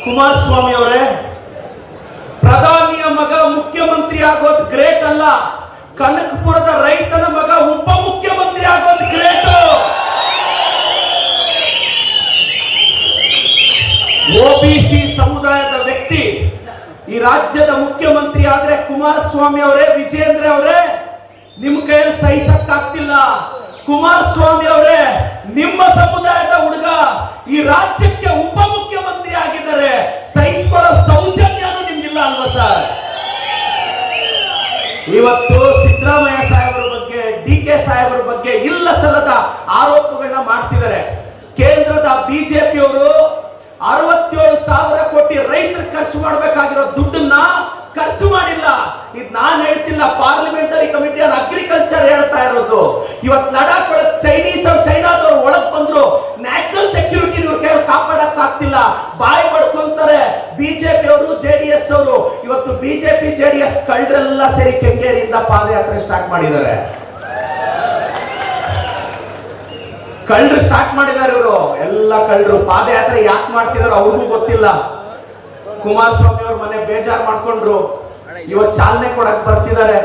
ಕುಮಾರಸ್ವಾಮಿ ಅವರೇ, ಪ್ರಧಾನಿಯ ಮಗ ಮುಖ್ಯಮಂತ್ರಿ ಆಗೋದು ಗ್ರೇಟ್ ಅಲ್ಲ, ಕನಕಪುರದ ರೈತನ ಮಗ ಉಪ ಮುಖ್ಯಮಂತ್ರಿ ಆಗೋದು ಗ್ರೇಟ್. ಒಬಿಸಿ ಸಮುದಾಯದ ವ್ಯಕ್ತಿ ಈ ರಾಜ್ಯದ ಮುಖ್ಯಮಂತ್ರಿ ಆದ್ರೆ ಕುಮಾರಸ್ವಾಮಿ ಅವರೇ, ವಿಜೇಂದ್ರ ಅವರೇ, ನಿಮ್ ಕೈಯಲ್ಲಿ ಸಹಿಸಕ್ಕಾಗ್ತಿಲ್ಲ. ಕುಮಾರಸ್ವಾಮಿ ಅವರೇ, ನಿಮ್ಮ ಸಮುದಾಯದ ಹುಡುಗ ಈ ರಾಜ್ಯಕ್ಕೆ ಉಪ ಮುಖ್ಯಮಂತ್ರಿ ಆಗಿದ್ದಾರೆ, ಸಹಿಸಿಕೊಳ್ಳೋ ಸೌಜನ್ಯನೂ ನಿಮ್ಗಿಲ್ಲ ಅಲ್ವಾ ಸರ್? ಇವತ್ತು ಸಿದ್ದರಾಮಯ್ಯ ಸಾಹೇಬರ ಬಗ್ಗೆ, ಡಿ.ಕೆ. ಸಾಹೇಬರ ಬಗ್ಗೆ ಇಲ್ಲ ಸಲ್ಲದ ಆರೋಪಗಳನ್ನ ಮಾಡ್ತಿದ್ದಾರೆ. ಕೇಂದ್ರದ ಬಿಜೆಪಿಯವರು 67,000 ಕೋಟಿ ರೈತರು ಖರ್ಚು ಮಾಡಬೇಕಾಗಿರೋ ದುಡ್ಡನ್ನ ಖರ್ಚು ಮಾಡಿಲ್ಲ. ಇದು ನಾನು ಹೇಳ್ತಿಲ್ಲ, ಪಾರ್ಲಿಮೆಂಟರಿ ಕಮಿಟಿ ಆನ್ ಅಗ್ರಿಕಲ್ಚರ್ ಹೇಳ್ತಾ ಇರೋದು. ಇವತ್ತು ಲಡಾಖ್ ಒಳಗೆ ಚೈನಾದವ್ರು ಒಳಗ್ ಬಂದ್ರು, ನ್ಯಾಷನಲ್ ಸೆಕ್ಯೂರಿಟಿ ಇವ್ರ ಕೈಯಲ್ಲಿ ಕಾಪಾಡಕ್ ಆಗ್ತಿಲ್ಲ, ಬಾಯಿ ಬಡ್ಕೊಂತಾರೆ ಬಿಜೆಪಿ ಅವರು, ಜೆಡಿಎಸ್ ಅವರು. ಇವತ್ತು ಬಿಜೆಪಿ ಜೆಡಿಎಸ್ ಕಳ್ಳರೆಲ್ಲ ಸೇರಿ ಕೆಂಗೇರಿಯಿಂದ ಪಾದಯಾತ್ರೆ ಸ್ಟಾರ್ಟ್ ಮಾಡಿದ್ದಾರೆ. ಕಳ್ಳರು ಸ್ಟಾರ್ಟ್ ಮಾಡಿದ್ದಾರೆ ಇವರು, ಎಲ್ಲ ಕಳ್ಳರು. ಪಾದಯಾತ್ರೆ ಯಾಕೆ ಮಾಡ್ತಿದಾರೋ ಅವ್ರಿಗೂ ಗೊತ್ತಿಲ್ಲ. ಕುಮಾರಸ್ವಾಮಿ ಅವ್ರ ಮನೆ ಬೇಜಾರ್ ಮಾಡ್ಕೊಂಡ್ರು, ಇವತ್ತು ಚಾಲನೆ ಕೊಡಕ್ ಬರ್ತಿದ್ದಾರೆ.